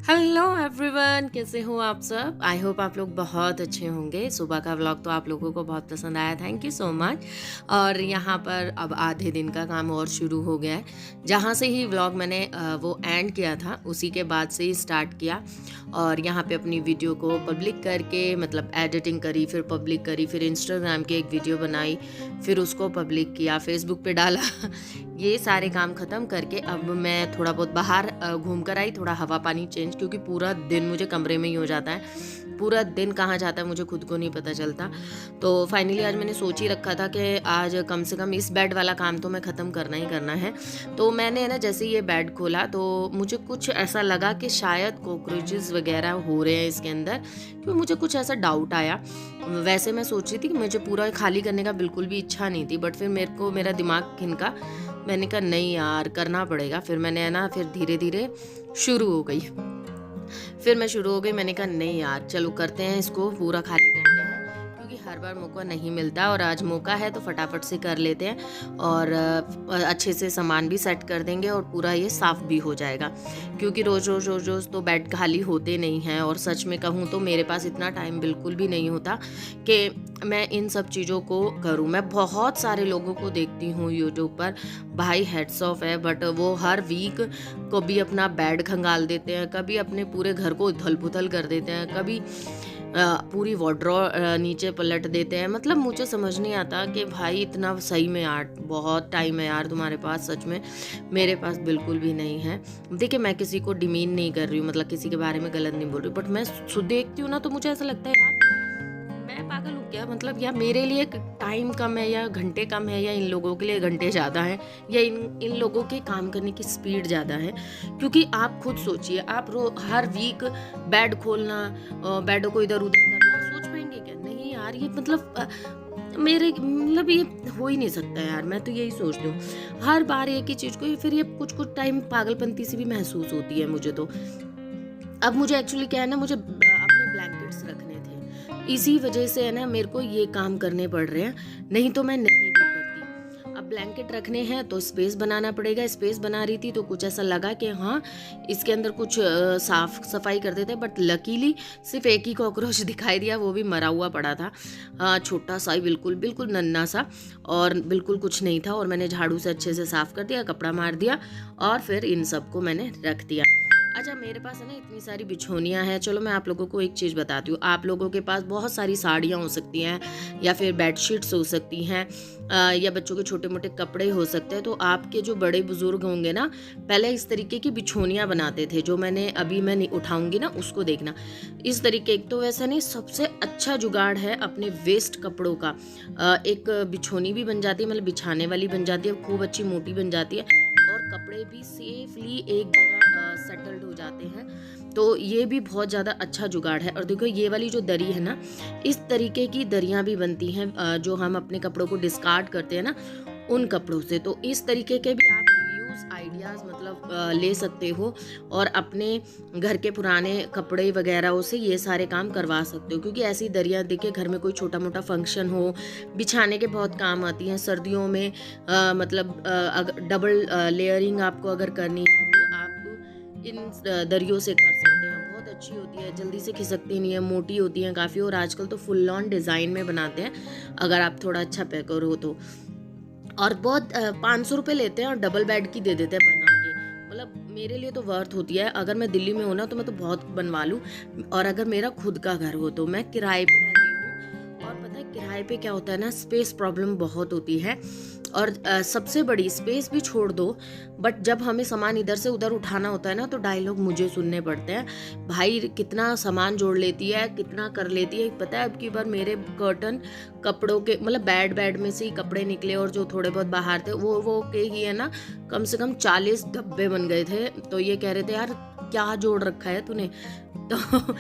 Hello everyone, कैसे हो आप सब। आई होप आप लोग बहुत अच्छे होंगे। सुबह का व्लॉग तो आप लोगों को बहुत पसंद आया, थैंक यू सो मच। और यहाँ पर अब आधे दिन का काम और शुरू हो गया है। जहाँ से ही व्लॉग मैंने वो एंड किया था उसी के बाद से ही स्टार्ट किया। और यहाँ पे अपनी वीडियो को पब्लिक करके मतलब एडिटिंग करी, फिर पब्लिक करी, फिर इंस्टाग्राम की एक वीडियो बनाई, फिर उसको पब्लिक किया, फेसबुक पे डाला। ये सारे काम ख़त्म करके अब मैं थोड़ा बहुत बाहर घूम कर आई, थोड़ा हवा पानी चेंज, क्योंकि पूरा दिन मुझे कमरे में ही हो जाता है। पूरा दिन कहाँ जाता है मुझे खुद को नहीं पता चलता। तो फाइनली आज मैंने सोच ही रखा था कि आज कम से कम इस बेड वाला काम तो मैं ख़त्म करना ही करना है। तो मैंने ना जैसे ये बेड खोला तो मुझे कुछ ऐसा लगा कि शायद कॉकरोचेस वगैरह हो रहे हैं इसके अंदर, क्योंकि मुझे कुछ ऐसा डाउट आया। वैसे मैं सोच रही थी कि मुझे पूरा खाली करने का बिल्कुल भी इच्छा नहीं थी, बट फिर मेरे को मेरा दिमाग खिनका। मैंने कहा नहीं यार, करना पड़ेगा। फिर मैंने ना फिर धीरे धीरे शुरू हो गई। फिर मैं शुरू हो गई, मैंने कहा नहीं यार चलो करते हैं, इसको पूरा खाली करते हैं, क्योंकि हर बार मौका नहीं मिलता और आज मौका है तो फटाफट से कर लेते हैं। और अच्छे से सामान भी सेट कर देंगे और पूरा ये साफ़ भी हो जाएगा, क्योंकि रोज़ तो बेड खाली होते नहीं हैं। और सच में कहूँ तो मेरे पास इतना टाइम बिल्कुल भी नहीं होता कि मैं इन सब चीज़ों को करूँ। मैं बहुत सारे लोगों को देखती हूँ यूट्यूब पर, भाई हेड्स ऑफ है, बट वो हर वीक कभी अपना बेड खंगाल देते हैं, कभी अपने पूरे घर को उथल पुथल कर देते हैं, कभी पूरी वार्डरोब नीचे पलट देते हैं। मतलब मुझे समझ नहीं आता कि भाई इतना सही में यार बहुत टाइम है यार तुम्हारे पास, सच में मेरे पास बिल्कुल भी नहीं है। देखिए मैं किसी को डिमीन नहीं कर रही हूँ, मतलब किसी के बारे में गलत नहीं बोल रही हूँ, बट मैं देखती हूँ ना तो मुझे ऐसा लगता है यार मैं पागल हूँ क्या। मतलब या मेरे लिए टाइम कम है, या घंटे कम है, या इन लोगों के लिए घंटे ज़्यादा हैं, या इन लोगों के काम करने की स्पीड ज़्यादा है। क्योंकि आप खुद सोचिए, आप हर वीक बेड खोलना, बेडों को इधर उधर करना सोच पाएंगे क्या? नहीं यार, ये मतलब मेरे मतलब ये हो ही नहीं सकता यार। मैं तो यही सोचती हूँ हर बार एक ही चीज़ को, फिर ये कुछ कुछ टाइम पागलपंती सी भी महसूस होती है मुझे तो। अब मुझे एक्चुअली क्या है ना, मुझे अपने ब्लैंकेट्स रखने थे, इसी वजह से है ना मेरे को ये काम करने पड़ रहे हैं, नहीं तो मैं नहीं भी करती। अब ब्लैंकेट रखने हैं तो स्पेस बनाना पड़ेगा। स्पेस बना रही थी तो कुछ ऐसा लगा कि हाँ इसके अंदर कुछ साफ सफाई कर देते हैं, बट लकीली सिर्फ एक ही कॉकरोच दिखाई दिया, वो भी मरा हुआ पड़ा था, छोटा सा ही, बिल्कुल बिल्कुल नन्ना सा, और बिल्कुल कुछ नहीं था। और मैंने झाड़ू से अच्छे से साफ कर दिया, कपड़ा मार दिया, और फिर इन सबको मैंने रख दिया। अच्छा मेरे पास है ना इतनी सारी बिछोनियाँ हैं। चलो मैं आप लोगों को एक चीज़ बताती हूँ। आप लोगों के पास बहुत सारी साड़ियाँ हो सकती हैं, या फिर बेडशीट्स हो सकती हैं, या बच्चों के छोटे मोटे कपड़े हो सकते हैं। तो आपके जो बड़े बुजुर्ग होंगे ना, पहले इस तरीके की बिछोनियाँ बनाते थे, जो मैं नहीं उठाऊंगी ना उसको देखना। इस तरीके तो वैसा नहीं, सबसे अच्छा जुगाड़ है अपने वेस्ट कपड़ों का। एक बिछोनी भी बन जाती है, मतलब बिछाने वाली बन जाती है, खूब अच्छी मोटी बन जाती है, और कपड़े भी सेफली एक जगह सेटल्ड हो जाते हैं। तो ये भी बहुत ज़्यादा अच्छा जुगाड़ है। और देखो ये वाली जो दरी है ना, इस तरीके की दरियाँ भी बनती हैं, जो हम अपने कपड़ों को डिस्कार्ड करते हैं ना, उन कपड़ों से। तो इस तरीके के भी आप रीयूज आइडियाज़ मतलब ले सकते हो, और अपने घर के पुराने कपड़े वगैरह से ये सारे काम करवा सकते हो। क्योंकि ऐसी दरियाँ देखिए घर में कोई छोटा मोटा फंक्शन हो, बिछाने के बहुत काम आती हैं सर्दियों में। मतलब अगर डबल लेयरिंग आपको अगर करनी है तो आप इन दरियों से कर सकते हैं। बहुत अच्छी होती है, जल्दी से खिसकती नहीं है, मोटी होती हैं काफ़ी, और आजकल तो फुल ऑन डिज़ाइन में बनाते हैं अगर आप थोड़ा अच्छा पैकर हो तो। और बहुत 500 रुपये लेते हैं और डबल बेड की दे देते हैं बना के। मतलब मेरे लिए तो वर्थ होती है। अगर मैं दिल्ली में हूँ ना तो मैं तो बहुत बनवा लूँ, और अगर मेरा खुद का घर हो तो। मैं किराए पे रहती हूँ, और पता है किराए पे क्या होता है ना, स्पेस प्रॉब्लम बहुत होती है। और सबसे बड़ी स्पेस भी छोड़ दो, बट जब हमें सामान इधर से उधर उठाना होता है ना तो डायलॉग मुझे सुनने पड़ते हैं। भाई कितना सामान जोड़ लेती है, कितना कर लेती है। पता है अब की बार मेरे कर्टन कपड़ों के मतलब बेड में से ही कपड़े निकले, और जो थोड़े बहुत बाहर थे वो के ही है ना, कम से कम 40 डब्बे बन गए थे। तो ये कह रहे थे यार क्या जोड़ रखा है तूने। तो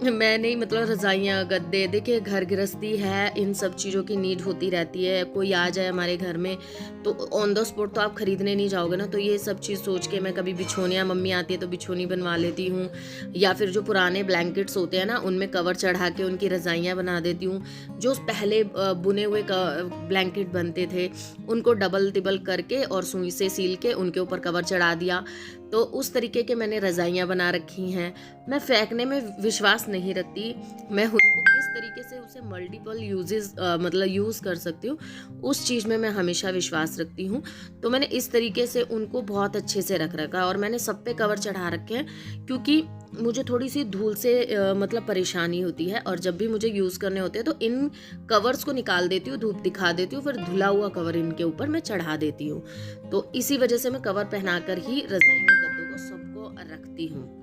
मैं नहीं, मतलब रज़ाइयाँ गद्दे, देखिए घर गृहस्थी है, इन सब चीज़ों की नीड होती रहती है। कोई आ जाए हमारे घर में तो ऑन द स्पॉट तो आप खरीदने नहीं जाओगे ना। तो ये सब चीज़ सोच के मैं कभी बिछोनियाँ, मम्मी आती है तो बिछोनी बनवा लेती हूँ, या फिर जो पुराने ब्लैंकेट्स होते हैं ना उनमें कवर चढ़ा के उनकी रज़ाइयाँ बना देती हूँ। जो पहले बुने हुए ब्लैंकेट बनते थे उनको डबल तिबल करके और सुई से सील के उनके ऊपर कवर चढ़ा दिया। तो उस तरीके के मैंने रज़ाइयाँ बना रखी हैं। मैं फेंकने में विश्वास नहीं रखती, मैं उनको किस तरीके से उसे मल्टीपल यूजेस मतलब यूज़ कर सकती हूँ, उस चीज़ में मैं हमेशा विश्वास रखती हूँ। तो मैंने इस तरीके से उनको बहुत अच्छे से रख रखा और मैंने सब पे कवर चढ़ा रखे हैं, क्योंकि मुझे थोड़ी सी धूल से मतलब परेशानी होती है, और जब भी मुझे यूज़ करने होते हैं तो इन कवर्स को निकाल देती हूँ, धूप दिखा देती हूँ, फिर धुला हुआ कवर इनके ऊपर मैं चढ़ा देती हूँ। तो इसी वजह से मैं कवर पहनाकर ही रज़ाइयों गद्दों को सबको रखती हूँ।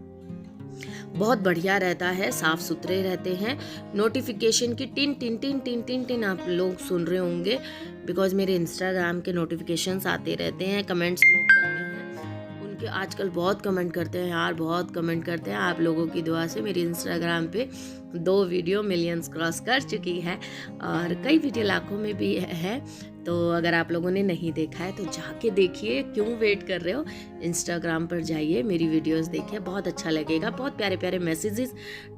बहुत बढ़िया रहता है, साफ सुथरे रहते हैं। नोटिफिकेशन की tin tin tin tin tin tin आप लोग सुन रहे होंगे, बिकॉज मेरे इंस्टाग्राम के नोटिफिकेशंस आते रहते हैं, कमेंट्स लोग करते हैं। उनके आजकल बहुत कमेंट करते हैं यार, बहुत कमेंट करते हैं। आप लोगों की दुआ से मेरी इंस्टाग्राम पे 2 वीडियो मिलियंस क्रॉस कर चुकी है और कई वीडियो लाखों में भी है। तो अगर आप लोगों ने नहीं देखा है तो जाके देखिए, क्यों वेट कर रहे हो, इंस्टाग्राम पर जाइए, मेरी वीडियोस देखिए, बहुत अच्छा लगेगा। बहुत प्यारे प्यारे मैसेजेस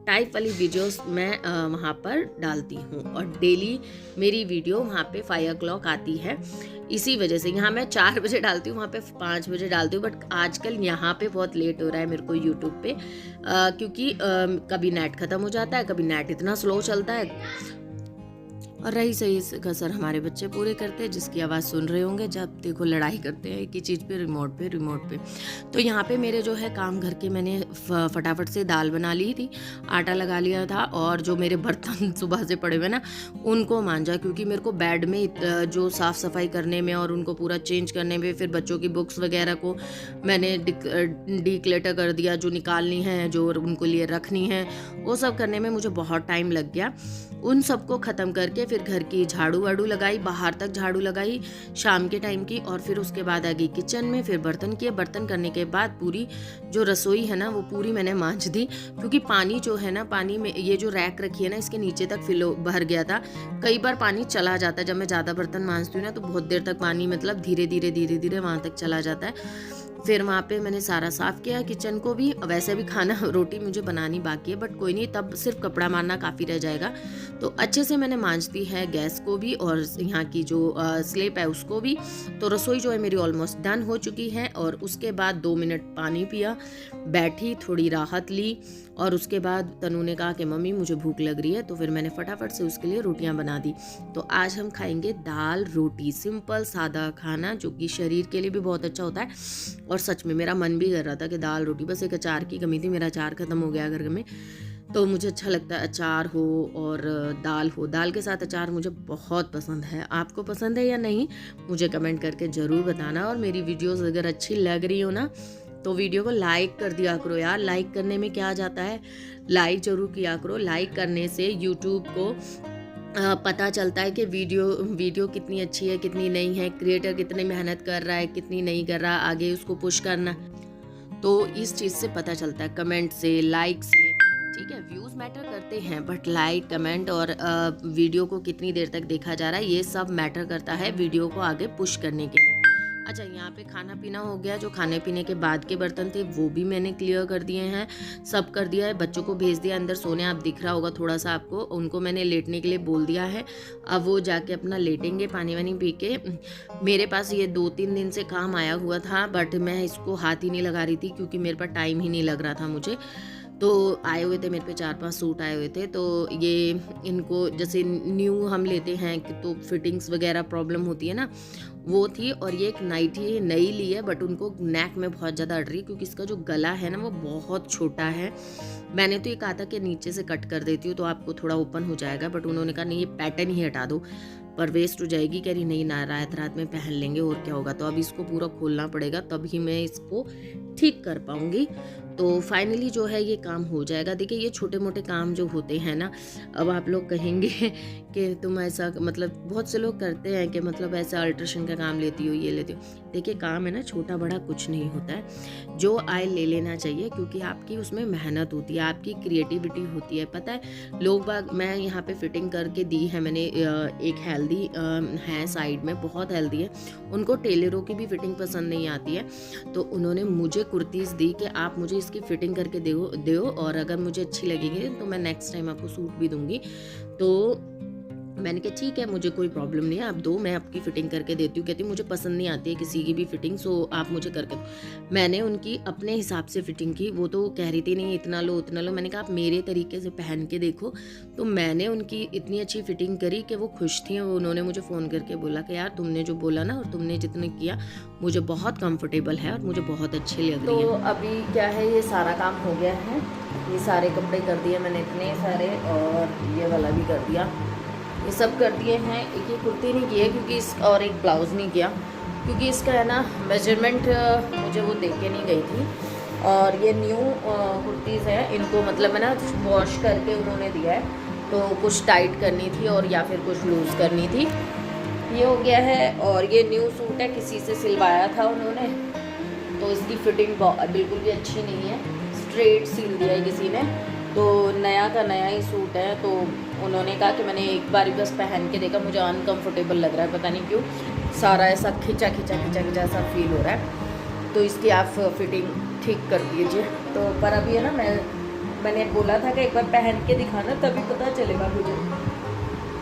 टाइप वाली वीडियोस मैं वहाँ पर डालती हूँ, और डेली मेरी वीडियो वहाँ पे 5 o'clock आती है। इसी वजह से यहाँ मैं 4 बजे डालती हूँ, वहाँ पे 5 बजे डालती हूँ, बट आजकल यहाँ पे बहुत लेट हो रहा है मेरे को यूट्यूब पे, क्योंकि कभी नेट ख़त्म हो जाता है, कभी नेट इतना स्लो चलता है। और रही सही कसर हमारे बच्चे पूरे करते हैं, जिसकी आवाज़ सुन रहे होंगे, जब देखो लड़ाई करते हैं एक ही चीज़ पे, रिमोट पे। तो यहाँ पे मेरे जो है काम घर के मैंने फटाफट से दाल बना ली थी, आटा लगा लिया था, और जो मेरे बर्तन सुबह से पड़े हुए ना उनको मांजा, क्योंकि मेरे को बेड में जो साफ़ सफाई करने में और उनको पूरा चेंज करने में, फिर बच्चों की बुक्स वगैरह को मैंने डिक्लेटर कर दिया, जो निकालनी है, जो उनको लिए रखनी है, वो सब करने में मुझे बहुत टाइम लग गया। उन सबको ख़त्म करके फिर घर की झाड़ू वाड़ू लगाई, बाहर तक झाड़ू लगाई शाम के टाइम की, और फिर उसके बाद आ गई किचन में, फिर बर्तन किए। बर्तन करने के बाद पूरी जो रसोई है ना वो पूरी मैंने मांज दी, क्योंकि पानी जो है ना, पानी में ये जो रैक रखी है ना, इसके नीचे तक भर गया था। कई बार पानी चला जाता है, जब मैं ज़्यादा बर्तन मांजती हूँ ना तो बहुत देर तक पानी मतलब धीरे धीरे वहाँ तक चला जाता है। फिर वहाँ पे मैंने सारा साफ़ किया, किचन को भी। वैसे भी खाना रोटी मुझे बनानी बाकी है, बट कोई नहीं, तब सिर्फ कपड़ा मारना काफ़ी रह जाएगा। तो अच्छे से मैंने मांजती है गैस को भी, और यहाँ की जो स्लेब है उसको भी। तो रसोई जो है मेरी ऑलमोस्ट डन हो चुकी है, और उसके बाद 2 मिनट पानी पिया, बैठी, थोड़ी राहत ली, और उसके बाद तनु ने कहा कि मम्मी मुझे भूख लग रही है, तो फिर मैंने फटाफट से उसके लिए रोटियां बना दी। तो आज हम खाएंगे दाल रोटी, सिंपल सादा खाना, जो कि शरीर के लिए भी बहुत अच्छा होता है। और सच में मेरा मन भी कर रहा था कि दाल रोटी, बस एक अचार की कमी थी, मेरा अचार ख़त्म हो गया घर में। तो मुझे अच्छा लगता है अचार हो और दाल हो, दाल के साथ अचार मुझे बहुत पसंद है। आपको पसंद है या नहीं, मुझे कमेंट करके ज़रूर बताना। और मेरी वीडियोस अगर अच्छी लग रही हो ना, तो वीडियो को लाइक कर दिया करो यार। लाइक करने में क्या जाता है, लाइक ज़रूर किया करो। लाइक करने से यूट्यूब को पता चलता है कि वीडियो कितनी अच्छी है, कितनी नहीं है, क्रिएटर कितनी मेहनत कर रहा है, कितनी नहीं कर रहा, आगे उसको पुश करना। तो इस चीज़ से पता चलता है, कमेंट से, लाइक से। ठीक है, व्यूज़ मैटर करते हैं, बट लाइक, कमेंट और वीडियो को कितनी देर तक देखा जा रहा है, ये सब मैटर करता है वीडियो को आगे पुश करने के लिए। अच्छा, यहाँ पे खाना पीना हो गया। जो खाने पीने के बाद के बर्तन थे वो भी मैंने क्लियर कर दिए हैं, सब कर दिया है। बच्चों को भेज दिया अंदर सोने, आप दिख रहा होगा थोड़ा सा आपको, उनको मैंने लेटने के लिए बोल दिया है। अब वो जाके अपना लेटेंगे पानी वानी पी के। मेरे पास ये 2-3 दिन से काम आया हुआ था, बट मैं इसको हाथ ही नहीं लगा रही थी, क्योंकि मेरे पास टाइम ही नहीं लग रहा था मुझे। तो आए हुए थे मेरे पे 4-5 सूट आए हुए थे, तो ये इनको जैसे न्यू हम लेते हैं तो फिटिंग्स वगैरह प्रॉब्लम होती है ना, वो थी। और ये एक नाइटी नई ली है, बट उनको नेक में बहुत ज़्यादा अड़ रही है, क्योंकि इसका जो गला है ना वो बहुत छोटा है। मैंने तो ये कहा था कि नीचे से कट कर देती हूँ तो आपको थोड़ा ओपन हो जाएगा, बट उन्होंने कहा नहीं, ये पैटर्न ही हटा दो, पर वेस्ट हो जाएगी। कह रही नहीं ना, रात में पहन लेंगे और क्या होगा। तो अब इसको पूरा खोलना पड़ेगा, तभी मैं इसको ठीक कर पाऊँगी। तो फाइनली जो है ये काम हो जाएगा। देखिए, ये छोटे मोटे काम जो होते हैं ना, अब आप लोग कहेंगे कि तुम ऐसा, मतलब बहुत से लोग करते हैं कि मतलब ऐसा अल्ट्रेशन का काम लेती हो, ये लेती हो। देखिए, काम है ना, छोटा बड़ा कुछ नहीं होता है, जो आए ले लेना चाहिए, क्योंकि आपकी उसमें मेहनत होती है, आपकी क्रिएटिविटी होती है। पता है, लोग बाग, मैं यहाँ पे फिटिंग करके दी है मैंने, एक हेल्दी है साइड में, बहुत हेल्दी है, उनको टेलरों की भी फिटिंग पसंद नहीं आती है, तो उन्होंने मुझे कुर्तीज़ दी कि आप मुझे इसकी फिटिंग करके दो, और अगर मुझे अच्छी लगेगी तो मैं नेक्स्ट टाइम आपको सूट भी दूंगी। तो मैंने कहा ठीक है, मुझे कोई प्रॉब्लम नहीं है, आप दो, मैं आपकी फ़िटिंग करके देती हूँ। कहती मुझे पसंद नहीं आती है किसी की भी फ़िटिंग, सो आप मुझे करके दो। मैंने उनकी अपने हिसाब से फ़िटिंग की। वो तो कह रही थी नहीं इतना लो उतना लो, मैंने कहा आप मेरे तरीके से पहन के देखो। तो मैंने उनकी इतनी अच्छी फ़िटिंग करी कि वो खुश थी। उन्होंने मुझे फ़ोन करके बोला कि यार तुमने जो बोला ना और तुमने जितने किया, मुझे बहुत कम्फर्टेबल है और मुझे बहुत अच्छी लग रही है। तो अभी क्या है, ये सारा काम हो गया है, ये सारे कपड़े कर दिए मैंने इतने सारे, और ये वाला भी कर दिया, ये सब कर दिए हैं। एक ये कुर्ती नहीं की है क्योंकि और एक ब्लाउज़ नहीं किया क्योंकि इसका है ना मेजरमेंट मुझे वो दे के नहीं गई थी। और ये न्यू कुर्तीज़ हैं, इनको मतलब है ना वॉश करके उन्होंने दिया है, तो कुछ टाइट करनी थी और या फिर कुछ लूज़ करनी थी। ये हो गया है। और ये न्यू सूट है, किसी से सिलवाया था उन्होंने, तो इसकी फ़िटिंग बिल्कुल भी अच्छी नहीं है, स्ट्रेट सिल दिया है किसी ने। तो नया का नया ही सूट है, तो उन्होंने कहा कि मैंने एक बार बस पहन के देखा, मुझे अनकंफर्टेबल लग रहा है, पता नहीं क्यों, सारा ऐसा खिंचा खिंचा खिंचा खिंचा सा फील हो रहा है, तो इसकी आप फिटिंग ठीक कर दीजिए। तो पर अभी है ना, मैंने बोला था कि एक बार पहन के दिखाना, तभी पता चलेगा मुझे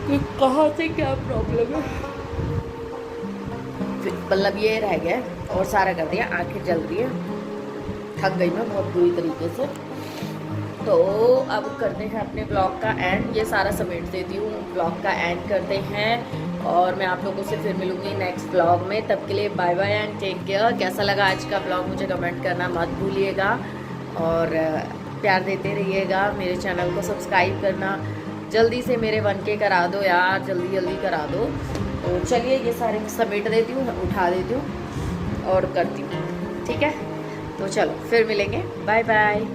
कि कहाँ से क्या प्रॉब्लम है। मतलब ये रह गया और सारा कर दिया, आंखें जल रही है, थक गई मैं बहुत बुरी तरीके से। तो अब करते हैं अपने ब्लॉग का एंड, ये सारा समेट देती हूँ, ब्लॉग का एंड करते हैं और मैं आप लोगों से फिर मिलूँगी नेक्स्ट ब्लॉग में। तब के लिए bye bye and take care. कैसा लगा आज का ब्लॉग मुझे कमेंट करना मत भूलिएगा और प्यार देते रहिएगा। मेरे चैनल को सब्सक्राइब करना जल्दी से मेरे 1K करा दो यार, जल्दी जल्दी करा दो। तो चलिए ये सारे समेट देती हूँ, उठा देती हूँ और करती हूँ, ठीक है। तो चलो फिर मिलेंगे, बाय बाय।